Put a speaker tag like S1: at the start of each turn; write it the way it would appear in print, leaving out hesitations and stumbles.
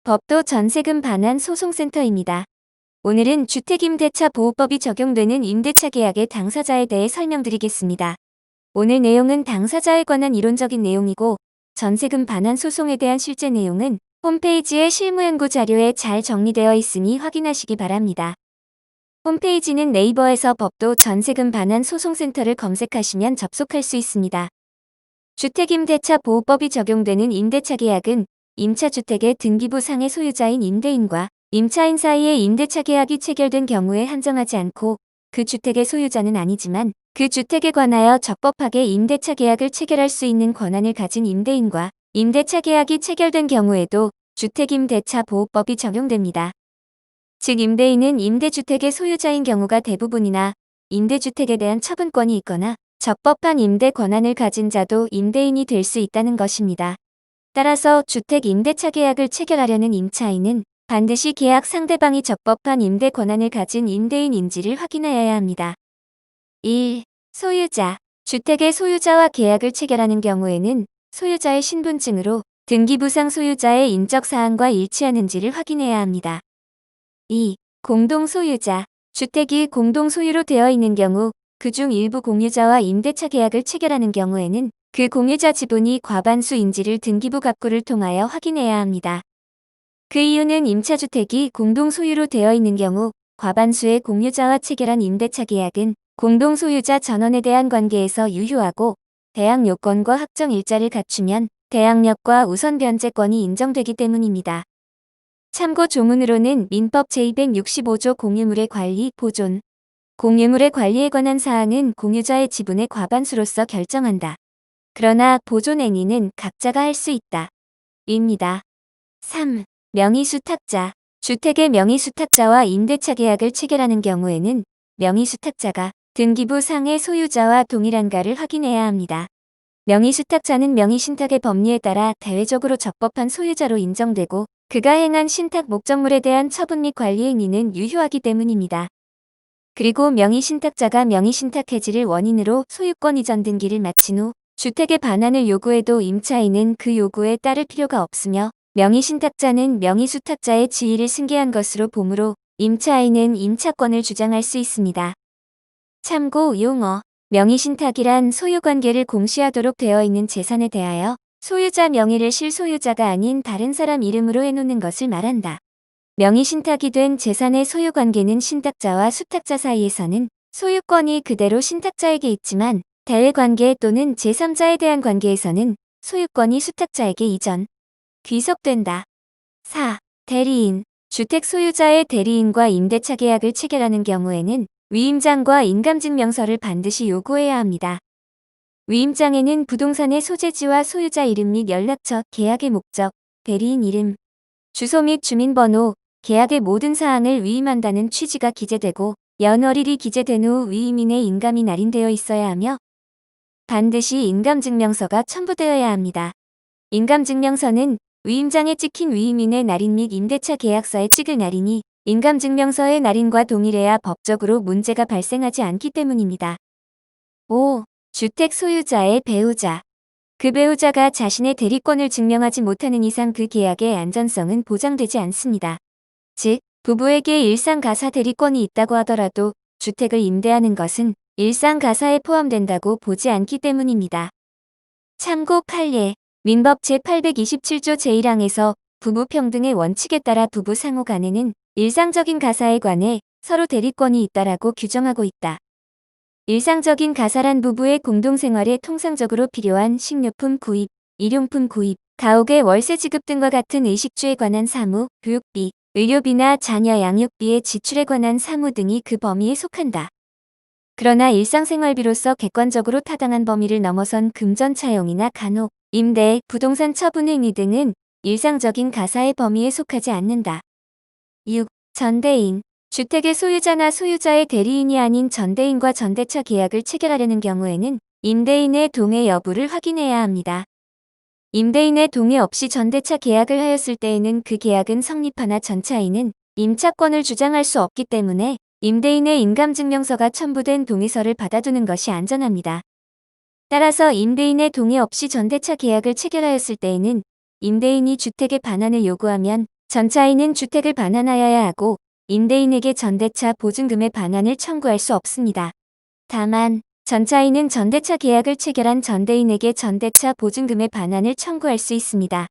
S1: 법도 전세금 반환 소송센터입니다. 오늘은 주택임대차 보호법이 적용되는 임대차 계약의 당사자에 대해 설명드리겠습니다. 오늘 내용은 당사자에 관한 이론적인 내용이고 전세금 반환 소송에 대한 실제 내용은 홈페이지의 실무연구 자료에 잘 정리되어 있으니 확인하시기 바랍니다. 홈페이지는 네이버에서 법도 전세금 반환 소송센터를 검색하시면 접속할 수 있습니다. 주택임대차 보호법이 적용되는 임대차 계약은 임차주택의 등기부 상의 소유자인 임대인과 임차인 사이의 임대차 계약이 체결된 경우에 한정하지 않고 그 주택의 소유자는 아니지만 그 주택에 관하여 적법하게 임대차 계약을 체결할 수 있는 권한을 가진 임대인과 임대차 계약이 체결된 경우에도 주택임대차 보호법이 적용됩니다. 즉 임대인은 임대주택의 소유자인 경우가 대부분이나 임대주택에 대한 처분권이 있거나 적법한 임대 권한을 가진 자도 임대인이 될 수 있다는 것입니다. 따라서 주택 임대차 계약을 체결하려는 임차인은 반드시 계약 상대방이 적법한 임대 권한을 가진 임대인인지를 확인하여야 합니다. 1. 소유자. 주택의 소유자와 계약을 체결하는 경우에는 소유자의 신분증으로 등기부상 소유자의 인적사항과 일치하는지를 확인해야 합니다. 2. 공동소유자. 주택이 공동소유로 되어 있는 경우 그중 일부 공유자와 임대차 계약을 체결하는 경우에는 그 공유자 지분이 과반수인지를 등기부 갑구를 통하여 확인해야 합니다. 그 이유는 임차주택이 공동소유로 되어 있는 경우 과반수의 공유자와 체결한 임대차 계약은 공동소유자 전원에 대한 관계에서 유효하고 대항 요건과 확정 일자를 갖추면 대항력과 우선 변제권이 인정되기 때문입니다. 참고 조문으로는 민법 제265조 공유물의 관리, 보존. 공유물의 관리에 관한 사항은 공유자의 지분의 과반수로서 결정한다. 그러나 보존 행위는 각자가 할 수 있다. 입니다. 3. 명의수탁자. 주택의 명의수탁자와 임대차 계약을 체결하는 경우에는 명의수탁자가 등기부 상의 소유자와 동일한가를 확인해야 합니다. 명의수탁자는 명의신탁의 법리에 따라 대외적으로 적법한 소유자로 인정되고 그가 행한 신탁 목적물에 대한 처분 및 관리 행위는 유효하기 때문입니다. 그리고 명의신탁자가 명의신탁 해지를 원인으로 소유권 이전 등기를 마친 후 주택의 반환을 요구해도 임차인은 그 요구에 따를 필요가 없으며 명의신탁자는 명의수탁자의 지위를 승계한 것으로 보므로 임차인은 임차권을 주장할 수 있습니다. 참고 용어. 명의신탁이란 소유관계를 공시하도록 되어 있는 재산에 대하여 소유자 명의를 실소유자가 아닌 다른 사람 이름으로 해놓는 것을 말한다. 명의신탁이 된 재산의 소유관계는 신탁자와 수탁자 사이에서는 소유권이 그대로 신탁자에게 있지만 대외관계 또는 제3자에 대한 관계에서는 소유권이 수탁자에게 이전, 귀속된다. 4. 대리인. 주택 소유자의 대리인과 임대차 계약을 체결하는 경우에는 위임장과 인감증명서를 반드시 요구해야 합니다. 위임장에는 부동산의 소재지와 소유자 이름 및 연락처, 계약의 목적, 대리인 이름, 주소 및 주민번호, 계약의 모든 사항을 위임한다는 취지가 기재되고 연월일이 기재된 후 위임인의 인감이 날인되어 있어야 하며 반드시 인감증명서가 첨부되어야 합니다. 인감증명서는 위임장에 찍힌 위임인의 날인 및 임대차 계약서에 찍을 날이니 인감증명서의 날인과 동일해야 법적으로 문제가 발생하지 않기 때문입니다. 5. 주택 소유자의 배우자. 그 배우자가 자신의 대리권을 증명하지 못하는 이상 그 계약의 안전성은 보장되지 않습니다. 즉, 부부에게 일상가사 대리권이 있다고 하더라도 주택을 임대하는 것은 일상가사에 포함된다고 보지 않기 때문입니다. 참고 판례. 민법 제827조 제1항에서 부부 평등의 원칙에 따라 부부 상호 간에는 일상적인 가사에 관해 서로 대리권이 있다라고 규정하고 있다. 일상적인 가사란 부부의 공동생활에 통상적으로 필요한 식료품 구입, 일용품 구입, 가옥의 월세 지급 등과 같은 의식주에 관한 사무, 교육비, 의료비나 자녀 양육비의 지출에 관한 사무 등이 그 범위에 속한다. 그러나 일상생활비로서 객관적으로 타당한 범위를 넘어선 금전 차용이나 간혹, 임대, 부동산 처분 행위 등은 일상적인 가사의 범위에 속하지 않는다. 6. 전대인. 주택의 소유자나 소유자의 대리인이 아닌 전대인과 전대차 계약을 체결하려는 경우에는 임대인의 동의 여부를 확인해야 합니다. 임대인의 동의 없이 전대차 계약을 하였을 때에는 그 계약은 성립하나 전차인은 임차권을 주장할 수 없기 때문에 임대인의 인감증명서가 첨부된 동의서를 받아두는 것이 안전합니다. 따라서 임대인의 동의 없이 전대차 계약을 체결하였을 때에는 임대인이 주택의 반환을 요구하면 전차인은 주택을 반환하여야 하고 임대인에게 전대차 보증금의 반환을 청구할 수 없습니다. 다만 전차인은 전대차 계약을 체결한 전대인에게 전대차 보증금의 반환을 청구할 수 있습니다.